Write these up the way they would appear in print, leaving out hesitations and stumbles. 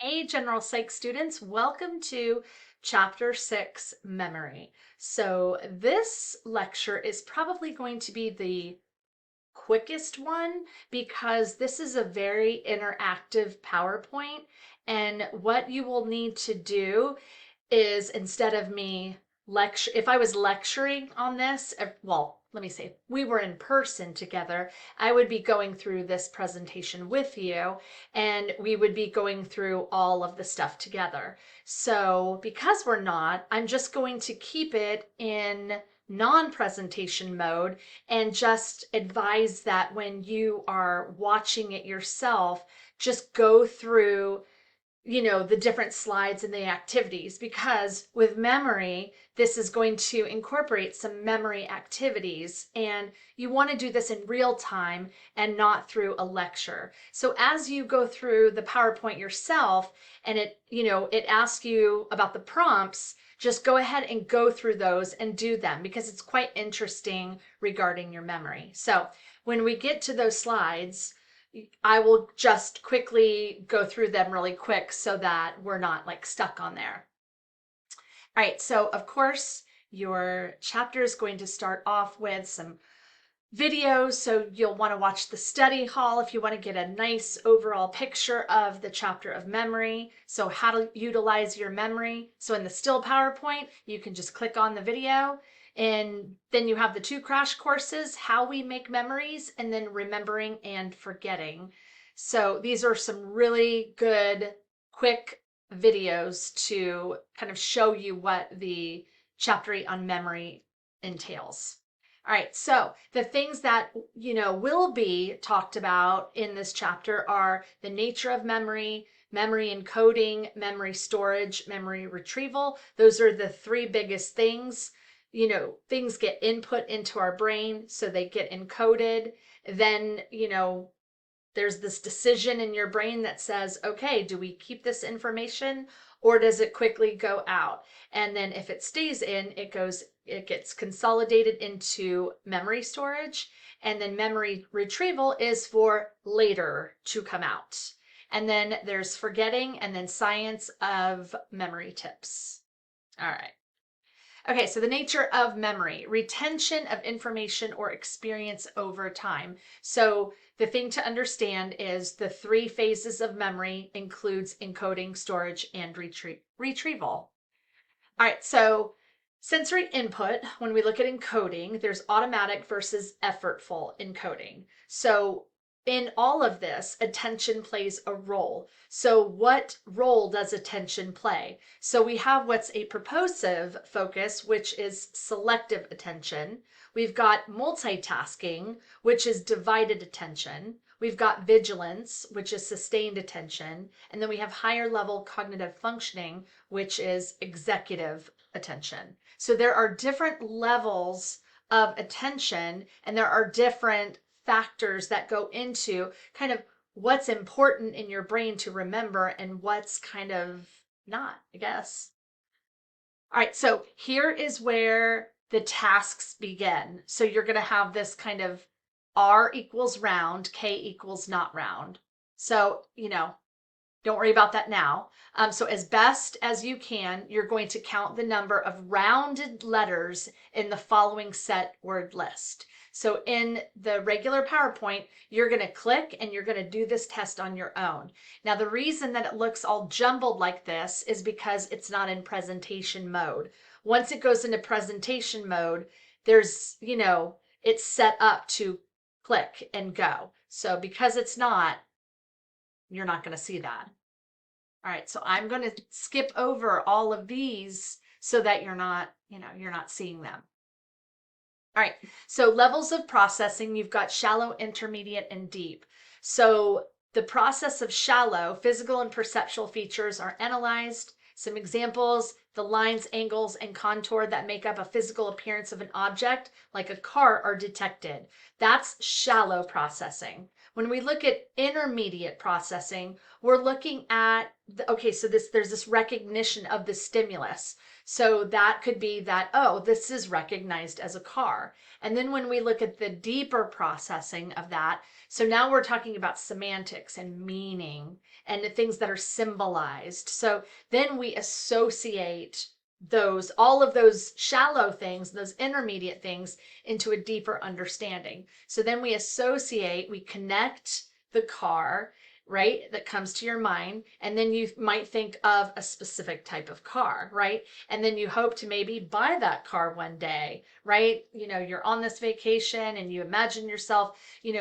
Hey, General Psych students, welcome to Chapter 6, Memory. So this lecture is probably going to be the quickest one because this is a very interactive PowerPoint, and what you will need to do is instead of me lecture, if I was lecturing on this, well, let me say, if we were in person together, I would be going through this presentation with you and we would be going through all of the stuff together. So because we're not, I'm just going to keep it in non-presentation mode and just advise that when you are watching it yourself, just go through the different slides and the activities, because with memory, this is going to incorporate some memory activities and you want to do this in real time and not through a lecture. So as you go through the PowerPoint yourself and it asks you about the prompts, just go ahead and go through those and do them because it's quite interesting regarding your memory. So when we get to those slides, I will just quickly go through them really quick so that we're not like stuck on there. All right, so of course, your chapter is going to start off with some videos. So you'll want to watch the study hall if you want to get a nice overall picture of the chapter of memory. So how to utilize your memory. So in the still PowerPoint, you can just click on the video. And then you have the two crash courses, how we make memories, and then remembering and forgetting. So these are some really good, quick videos to kind of show you what the chapter 8 on memory entails. All right, so the things that, will be talked about in this chapter are the nature of memory, memory encoding, memory storage, memory retrieval. Those are the three biggest things. Things get input into our brain, so they get encoded. Then, there's this decision in your brain that says, okay, do we keep this information or does it quickly go out? And then if it stays in, it gets consolidated into memory storage. And then memory retrieval is for later to come out. And then there's forgetting and then science of memory tips. All right. Okay, so the nature of memory, retention of information or experience over time. So the thing to understand is the three phases of memory includes encoding, storage, and retrieval. All right, so sensory input, when we look at encoding, there's automatic versus effortful encoding. So in all of this, attention plays a role. So what role does attention play? So we have what's a purposive focus, which is selective attention. We've got multitasking, which is divided attention. We've got vigilance, which is sustained attention. And then we have higher level cognitive functioning, which is executive attention. So there are different levels of attention and there are different factors that go into kind of what's important in your brain to remember and what's kind of not, I guess. All right, so here is where the tasks begin. So you're going to have this kind of R equals round, K equals not round. So, don't worry about that now. So as best as you can, you're going to count the number of rounded letters in the following set word list. So in the regular PowerPoint, you're going to click and you're going to do this test on your own. Now, the reason that it looks all jumbled like this is because it's not in presentation mode. Once it goes into presentation mode, it's set up to click and go. So because it's not, you're not going to see that. All right, so I'm going to skip over all of these so that you're not seeing them. All right, so levels of processing, you've got shallow, intermediate, and deep. So the process of shallow, physical and perceptual features are analyzed. Some examples, the lines, angles, and contour that make up a physical appearance of an object, like a car, are detected. That's shallow processing. When we look at intermediate processing, we're looking at, okay, so there's this recognition of the stimulus. So that could be that, oh, this is recognized as a car. And then when we look at the deeper processing of that, so now we're talking about semantics and meaning and the things that are symbolized. So then we associate all of those shallow things, those intermediate things, into a deeper understanding. So then we connect the car, right, that comes to your mind, and then you might think of a specific type of car, right? And then you hope to maybe buy that car one day, right? You're on this vacation and you imagine yourself,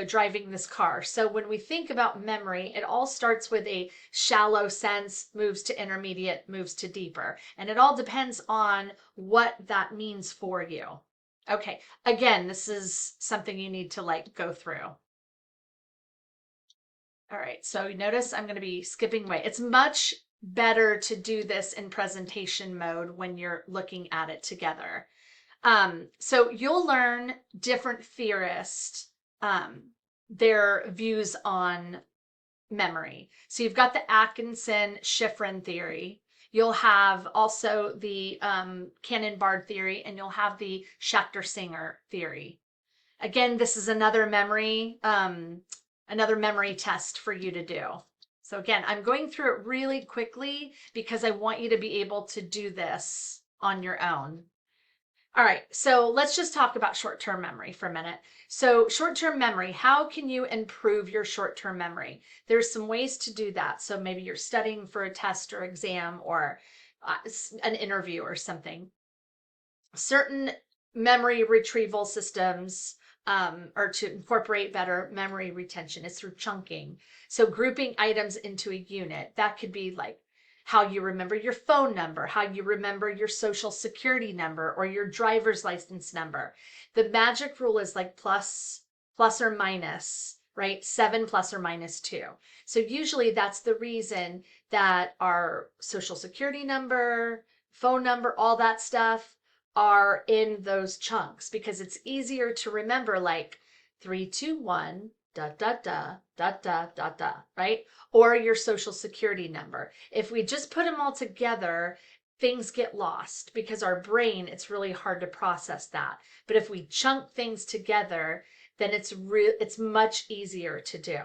driving this car. So when we think about memory, it all starts with a shallow sense, moves to intermediate, moves to deeper. And it all depends on what that means for you. Okay, again, this is something you need to go through. All right, so notice I'm going to be skipping away. It's much better to do this in presentation mode when you're looking at it together. So you'll learn different theorists, their views on memory. So you've got the Atkinson-Shiffrin theory. You'll have also the Cannon-Bard theory, and you'll have the Schachter-Singer theory. Again, this is another memory test for you to do. So again, I'm going through it really quickly because I want you to be able to do this on your own. All right, so let's just talk about short-term memory for a minute. So short-term memory, how can you improve your short-term memory? There's some ways to do that. So maybe you're studying for a test or exam or an interview or something. Certain memory retrieval systems or to incorporate better memory retention is through chunking. So grouping items into a unit. That could be like how you remember your phone number, how you remember your social security number or your driver's license number. The magic rule is like plus or minus, right? 7 plus or minus 2. So usually that's the reason that our social security number, phone number, all that stuff are in those chunks because it's easier to remember, like 321 da da da da da da da, right? Or your social security number. If we just put them all together, things get lost because our brain, it's really hard to process that. But if we chunk things together, then it's much easier to do.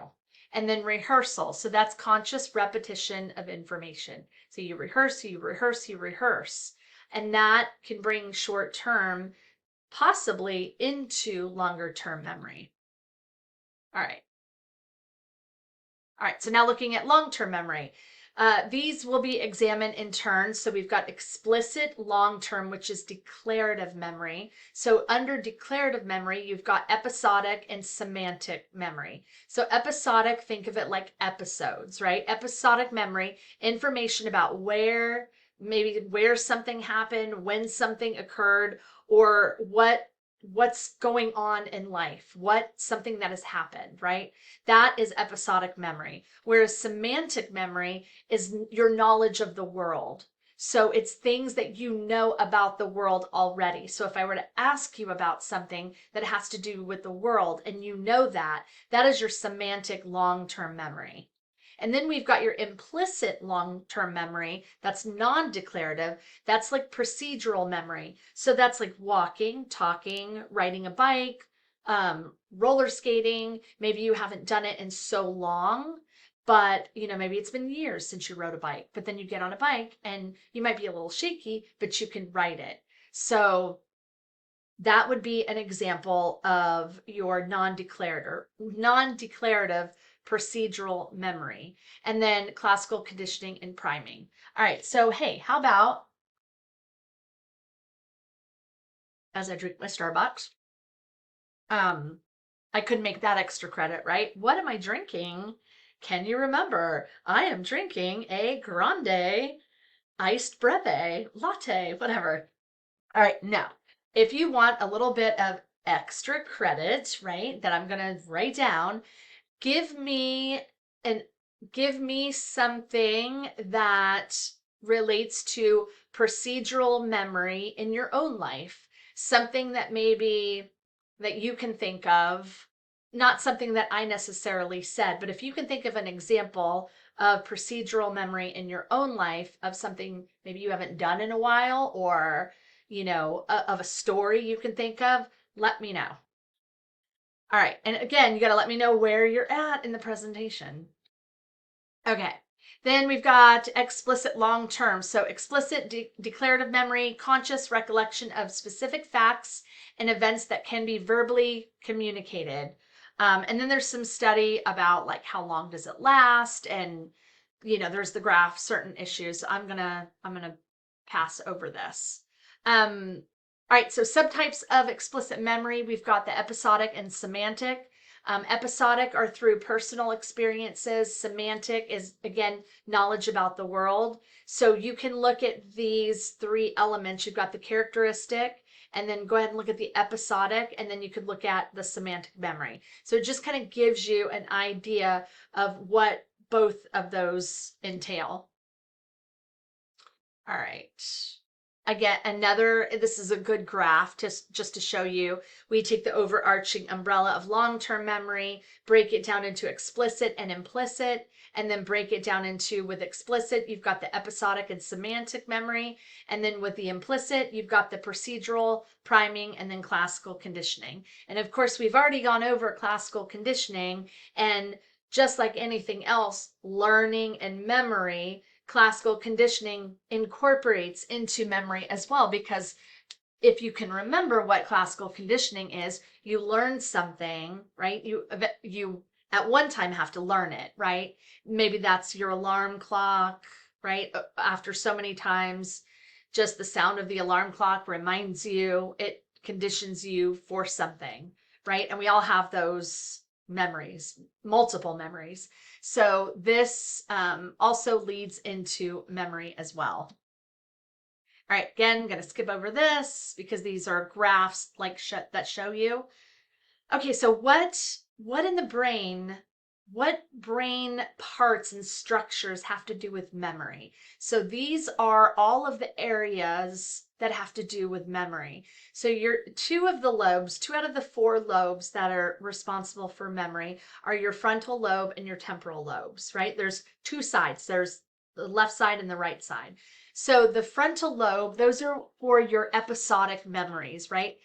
And then rehearsal. So that's conscious repetition of information. So you rehearse, you rehearse, you rehearse. And that can bring short term possibly into longer term memory. All right. All right, so now looking at long-term memory. These will be examined in turn. So we've got explicit long-term, which is declarative memory. So under declarative memory, you've got episodic and semantic memory. So episodic, think of it like episodes, right? Episodic memory, information about where something happened, when something occurred, or what's going on in life, something that has happened, right? That is episodic memory. Whereas semantic memory is your knowledge of the world. So it's things that you know about the world already. So if I were to ask you about something that has to do with the world and you know that, that is your semantic long-term memory. And then we've got your implicit long-term memory that's non-declarative. That's like procedural memory. So that's like walking, talking, riding a bike, roller skating. Maybe you haven't done it in so long, but maybe it's been years since you rode a bike, but then you get on a bike and you might be a little shaky, but you can ride it. So that would be an example of your non-declarative procedural memory. And then classical conditioning and priming. All right, so hey, how about, as I drink my Starbucks, I could make that extra credit, right? What am I drinking? Can you remember? I am drinking a grande iced breve latte, whatever. All right, now, if you want a little bit of extra credit, right, that I'm gonna write down, give me something that relates to procedural memory in your own life. Something that maybe that you can think of not something that I necessarily said, but if you can think of an example of procedural memory in your own life of something maybe you haven't done in a while, or, of a story you can think of, let me know. All right. And again, you got to let me know where you're at in the presentation. Okay. Then we've got explicit long term. So explicit declarative memory, conscious recollection of specific facts and events that can be verbally communicated. And then there's some study about like how long does it last, and there's the graph, certain issues. I'm gonna pass over this. All right, so subtypes of explicit memory, we've got the episodic and semantic. Episodic are through personal experiences. Semantic is, again, knowledge about the world. So you can look at these three elements. You've got the characteristic, and then go ahead and look at the episodic, and then you could look at the semantic memory. So it just kind of gives you an idea of what both of those entail. All right. Again, this is a good graph just to show you. We take the overarching umbrella of long-term memory, break it down into explicit and implicit, and then break it down into, with explicit, you've got the episodic and semantic memory. And then with the implicit, you've got the procedural, priming, and then classical conditioning. And of course, we've already gone over classical conditioning, and just like anything else, learning and memory, classical conditioning incorporates into memory as well, because if you can remember what classical conditioning is, you learn something, right? You at one time have to learn it, right? Maybe that's your alarm clock, right? After so many times, just the sound of the alarm clock reminds you, it conditions you for something, right? And we all have those memories, multiple memories. So this also leads into memory as well. All right, again, I'm going to skip over this because these are graphs like that show you. Okay, so what in the brain, what brain parts and structures have to do with memory? So these are all of the areas that have to do with memory. So your two out of the four lobes that are responsible for memory are your frontal lobe and your temporal lobes, right? There's two sides. There's the left side and the right side. So the frontal lobe, those are for your episodic memories, right?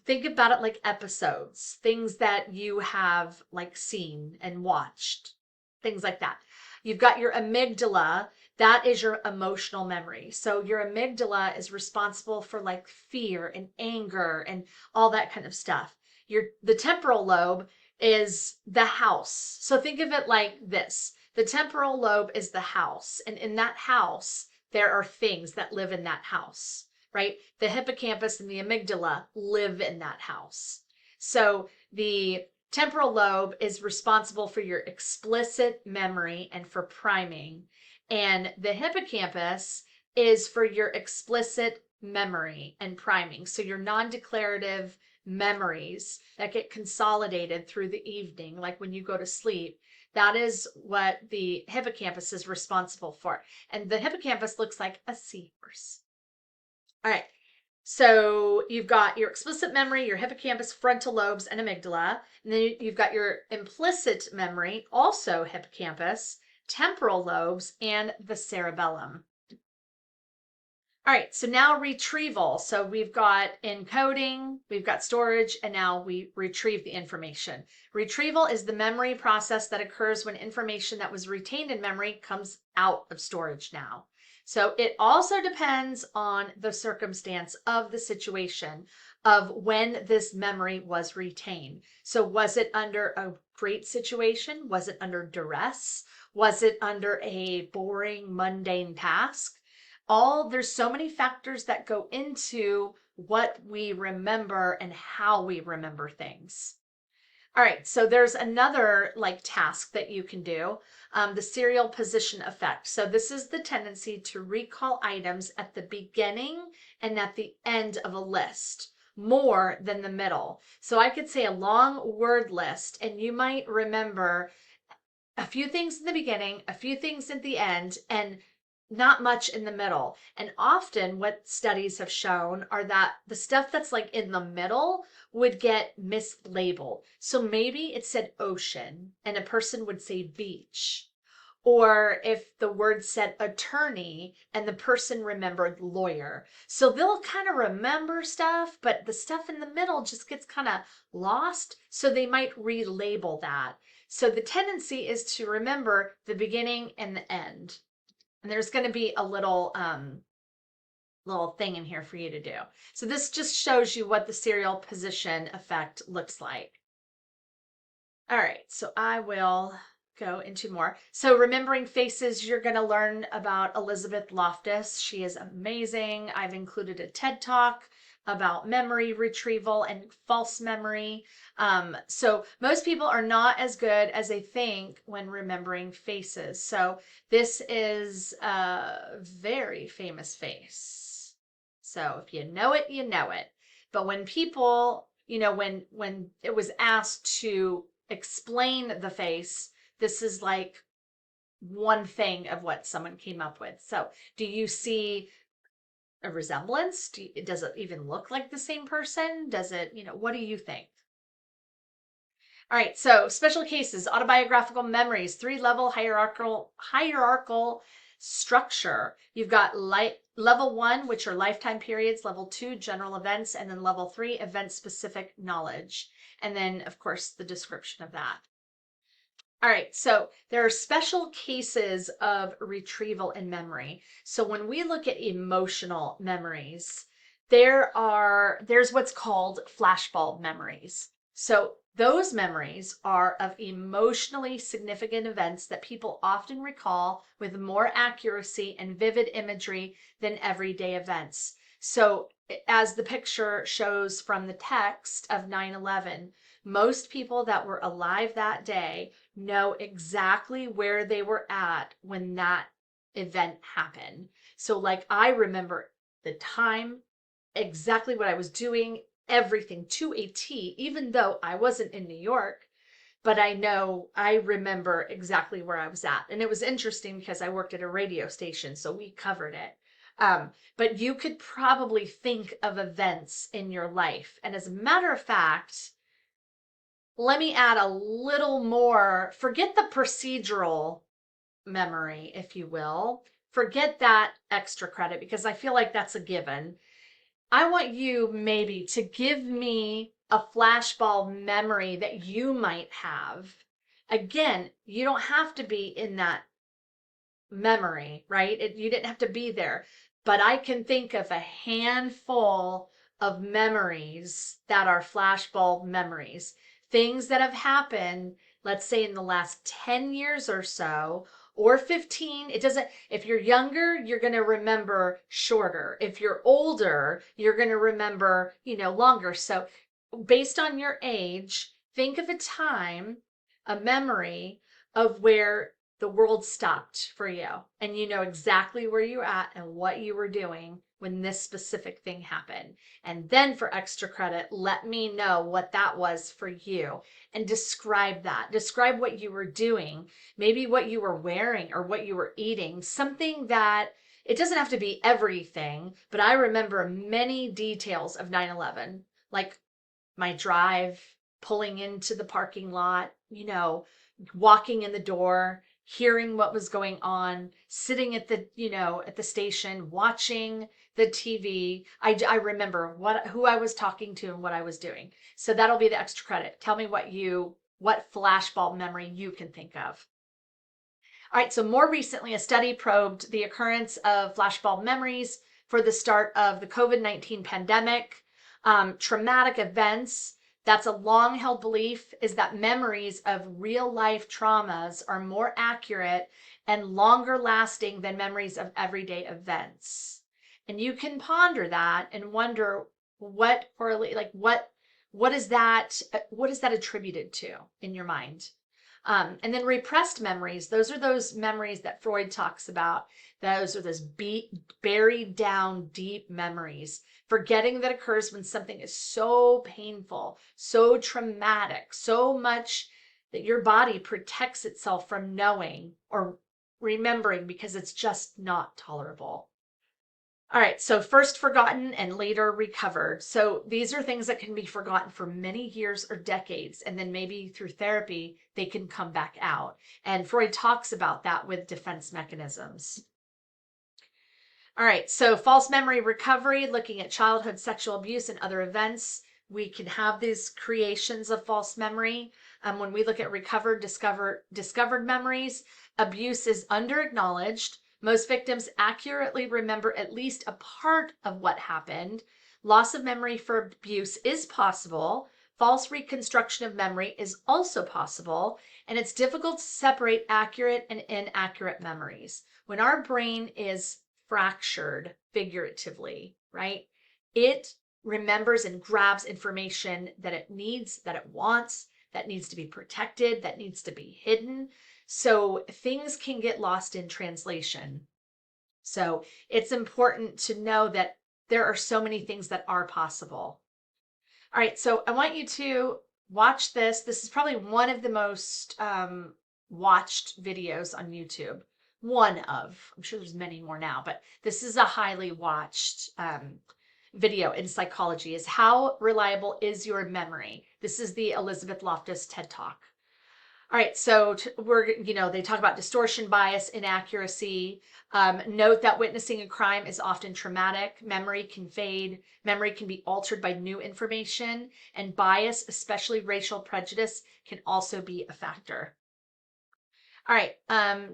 Think about it like episodes, things that you have like seen and watched, things like that. You've got your amygdala, that is your emotional memory. So your amygdala is responsible for like fear and anger and all that kind of stuff. The temporal lobe is the house. So think of it like this. The temporal lobe is the house, and in that house there are things that live in that house, right? The hippocampus and the amygdala live in that house. So the temporal lobe is responsible for your explicit memory and for priming. And the hippocampus is for your explicit memory and priming. So your non-declarative memories that get consolidated through the evening, like when you go to sleep, that is what the hippocampus is responsible for. And the hippocampus looks like a seahorse. All right. So you've got your explicit memory, your hippocampus, frontal lobes, and amygdala. And then you've got your implicit memory, also hippocampus, temporal lobes, and the cerebellum. All right, so now retrieval. So we've got encoding, we've got storage, and now we retrieve the information. Retrieval is the memory process that occurs when information that was retained in memory comes out of storage now. So it also depends on the circumstance of the situation of when this memory was retained. So was it under a great situation? Was it under duress? Was it under a boring, mundane task? There's so many factors that go into what we remember and how we remember things. All right, so there's another like task that you can do, the serial position effect. So this is the tendency to recall items at the beginning and at the end of a list more than the middle. So I could say a long word list, and you might remember a few things in the beginning, a few things at the end, and not much in the middle. And often what studies have shown are that the stuff that's like in the middle would get mislabeled. So maybe it said ocean and a person would say beach. Or if the word said attorney and the person remembered lawyer. So they'll kind of remember stuff, but the stuff in the middle just gets kind of lost. So they might relabel that. So the tendency is to remember the beginning and the end. And there's going to be a little thing in here for you to do. So this just shows you what the serial position effect looks like. All right, so I will go into more. So remembering faces, you're going to learn about Elizabeth Loftus. She is amazing. I've included a TED Talk about memory retrieval and false memory. So most people are not as good as they think when remembering faces. So this is a very famous face. So if you know it, you know it. But when people, when it was asked to explain the face, this is like one thing of what someone came up with. So do you see a resemblance? Does it even look like the same person? Does it, what do you think? All right, so special cases, autobiographical memories, three-level hierarchical structure. You've got level 1, which are lifetime periods, level 2, general events, and then level 3, event-specific knowledge. And then, of course, the description of that. All right, so there are special cases of retrieval in memory. So when we look at emotional memories, there's what's called flashbulb memories. So those memories are of emotionally significant events that people often recall with more accuracy and vivid imagery than everyday events. So as the picture shows from the text of 9/11, most people that were alive that day know exactly where they were at when that event happened. So, like, I remember the time, exactly what I was doing, everything to a T, even though I wasn't in New York. But I remember exactly where I was at. And it was interesting because I worked at a radio station, so we covered it. But you could probably think of events in your life. And as a matter of fact, let me add a little more. Forget the procedural memory, if you will. Forget that extra credit because I feel like that's a given. I want you maybe to give me a flashbulb memory that you might have. Again, you don't have to be in that memory, right? You didn't have to be there. But I can think of a handful of memories that are flashbulb memories. Things that have happened, let's say in the last 10 years or so, or 15. It doesn't, if you're younger, you're going to remember shorter. If you're older, you're going to remember, longer. So based on your age, think of a time, a memory of where the world stopped for you and you know exactly where you're at and what you were doing when this specific thing happened. And then for extra credit, let me know what that was for you and describe that. Describe what you were doing, maybe what you were wearing or what you were eating, something that it doesn't have to be everything, but I remember many details of 9/11, like my drive, pulling into the parking lot, walking in the door, hearing what was going on, sitting at the station, watching the TV. I remember who I was talking to and what I was doing. So that'll be the extra credit. Tell me what flashbulb memory you can think of. All right, so more recently, a study probed the occurrence of flashbulb memories for the start of the COVID-19 pandemic. Traumatic events, that's a long held belief, is that memories of real life traumas are more accurate and longer lasting than memories of everyday events. And you can ponder that and wonder what correlate, like what is that attributed to in your mind? And then repressed memories, those are those memories that Freud talks about. Those are those buried down deep memories. Forgetting that occurs when something is so painful, so traumatic, so much that your body protects itself from knowing or remembering because it's just not tolerable. All right, so first forgotten and later recovered. So these are things that can be forgotten for many years or decades, and then maybe through therapy, they can come back out. And Freud talks about that with defense mechanisms. All right, so false memory recovery, looking at childhood sexual abuse and other events. We can have these creations of false memory. When we look at discovered memories, abuse is under-acknowledged. Most victims accurately remember at least a part of what happened. Loss of memory for abuse is possible. False reconstruction of memory is also possible, and it's difficult to separate accurate and inaccurate memories. When our brain is fractured figuratively, right? It remembers and grabs information that it needs, that it wants, that needs to be protected, that needs to be hidden. So things can get lost in translation. So it's important to know that there are so many things that are possible. All right, so I want you to watch this. This is probably one of the most watched videos on YouTube. One of, I'm sure there's many more now, but this is a highly watched video in psychology, is how reliable is your memory? This is the Elizabeth Loftus TED Talk. All right, so they talk about distortion, bias, inaccuracy. Note that witnessing a crime is often traumatic. Memory can fade. Memory can be altered by new information. And bias, especially racial prejudice, can also be a factor. All right,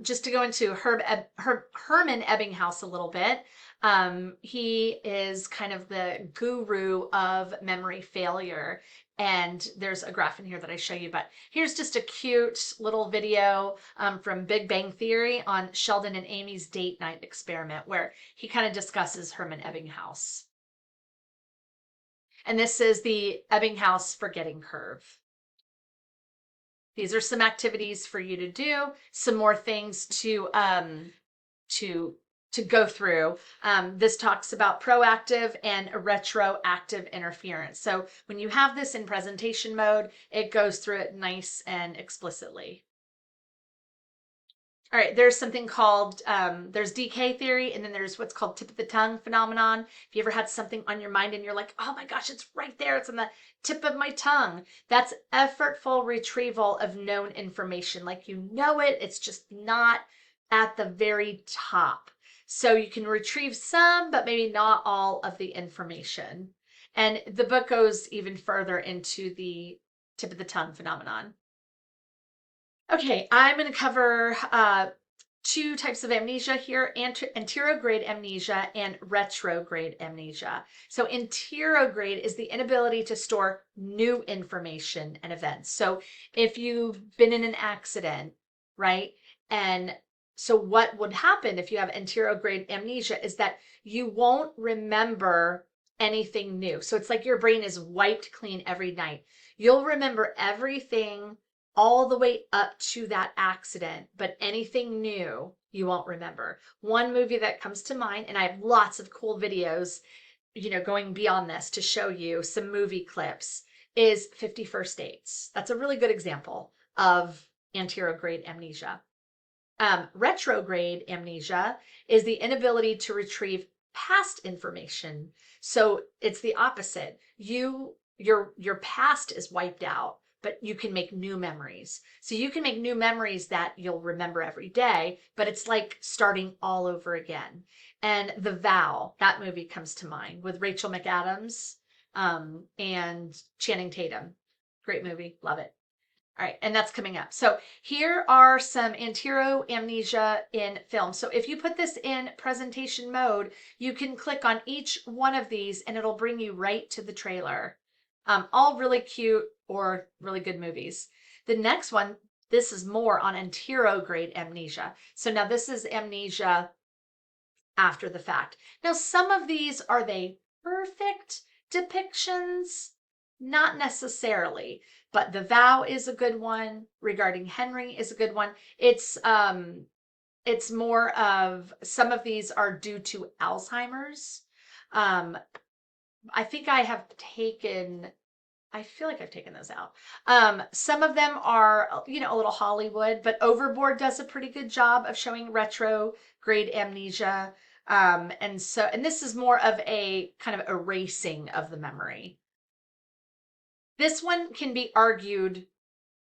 just to go into Herman Ebbinghaus a little bit. He is kind of the guru of memory failure. And there's a graph in here that I show you, but here's just a cute little video from Big Bang Theory on Sheldon and Amy's date night experiment, where he kind of discusses Herman Ebbinghaus. And this is the Ebbinghaus forgetting curve. These are some activities for you to do, some more things to go through. This talks about proactive and retroactive interference. So when you have this in presentation mode, it goes through it nice and explicitly. All right, there's something called, there's decay theory, and then there's what's called tip of the tongue phenomenon. If you ever had something on your mind and you're like, oh my gosh, it's right there, it's on the tip of my tongue. That's effortful retrieval of known information. Like you know it, it's just not at the very top. So you can retrieve some, but maybe not all of the information. And the book goes even further into the tip of the tongue phenomenon. Okay, I'm going to cover two types of amnesia here, anterograde amnesia and retrograde amnesia. So anterograde is the inability to store new information and events. So if you've been in an accident, right? And so what would happen if you have anterograde amnesia is that you won't remember anything new. So it's like your brain is wiped clean every night. You'll remember everything all the way up to that accident, but anything new you won't remember. One movie that comes to mind, and I have lots of cool videos, going beyond this to show you some movie clips, is 50 First Dates. That's a really good example of anterograde amnesia. Retrograde amnesia is the inability to retrieve past information. So it's the opposite. Your past is wiped out, but you can make new memories. So you can make new memories that you'll remember every day, but it's like starting all over again. And The Vow, that movie comes to mind with Rachel McAdams and Channing Tatum. Great movie, love it. All right, and that's coming up. So here are some anteroamnesia in film. So if you put this in presentation mode, you can click on each one of these and it'll bring you right to the trailer. All really cute or really good movies. The next one, this is more on anterograde amnesia. So now this is amnesia after the fact. Now some of these, are they perfect depictions? Not necessarily, but The Vow is a good one. Regarding Henry is a good one. It's more of, some of these are due to Alzheimer's. I think I have taken I feel like I've taken those out. Some of them are, you know, a little Hollywood, but Overboard does a pretty good job of showing retrograde amnesia. And this is more of a kind of erasing of the memory. This one can be argued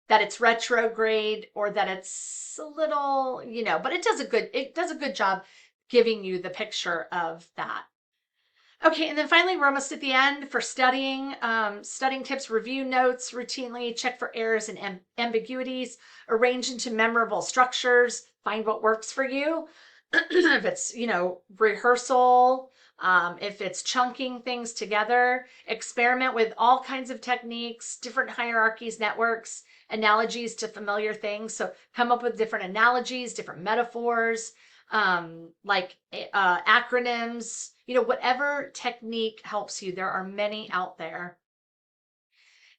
that it's retrograde or that it's a little, you know, but it does a good job giving you the picture of that. Okay, and then finally, we're almost at the end for studying. Studying tips, review notes routinely, check for errors and ambiguities, arrange into memorable structures, find what works for you. If it's, you know, rehearsal, if it's chunking things together, experiment with all kinds of techniques, different hierarchies, networks, analogies to familiar things. So come up with different analogies, different metaphors, like acronyms, you know, whatever technique helps you. There are many out there.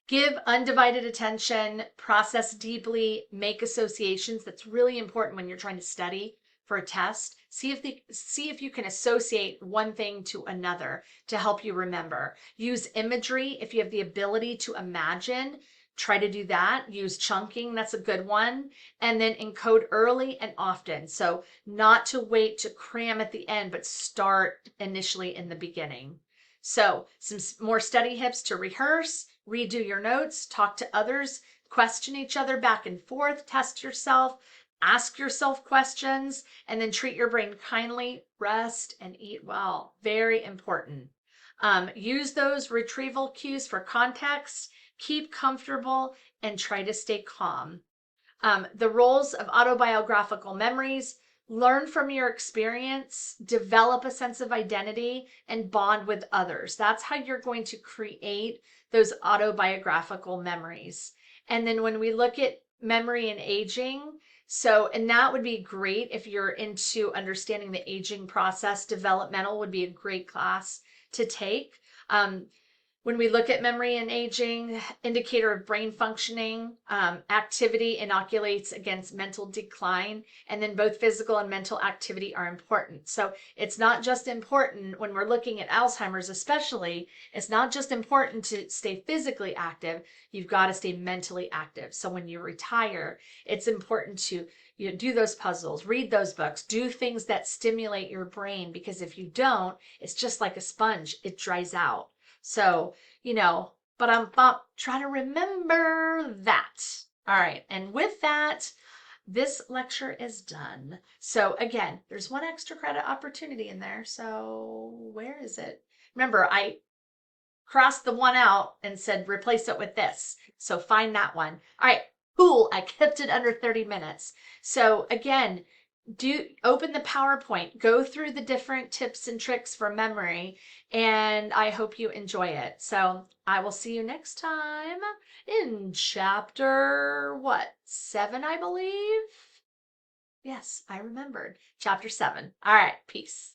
Give undivided attention, process deeply, make associations. That's really important when you're trying to study for a test. See if you can associate one thing to another to help you remember. Use imagery if you have the ability to imagine. Try to do that. Use chunking, that's a good one. And then encode early and often. So not to wait to cram at the end, but start initially in the beginning. So some more study tips to rehearse, redo your notes, talk to others, question each other back and forth, test yourself, ask yourself questions, and then treat your brain kindly, rest, and eat well. Very important. Use those retrieval cues for context, keep comfortable, and try to stay calm. The roles of autobiographical memories: learn from your experience, develop a sense of identity, and bond with others. That's how you're going to create those autobiographical memories. And then when we look at memory and aging, and that would be great if you're into understanding the aging process. Developmental would be a great class to take. When we look at memory and aging, indicator of brain functioning, activity inoculates against mental decline, and then both physical and mental activity are important. So it's not just important when we're looking at Alzheimer's, especially, it's not just important to stay physically active, you've got to stay mentally active. So when you retire, it's important to do those puzzles, read those books, do things that stimulate your brain, because if you don't, it's just like a sponge, it dries out. So, but I'm try to remember that. All right. And with that, this lecture is done. So again, there's one extra credit opportunity in there. So where is it? Remember, I crossed the one out and said, replace it with this. So find that one. All right. Cool. I kept it under 30 minutes. So again, open the PowerPoint, go through the different tips and tricks for memory, and I hope you enjoy it. So I will see you next time in chapter 7, I believe. Yes, I remembered. Chapter 7. All right, peace.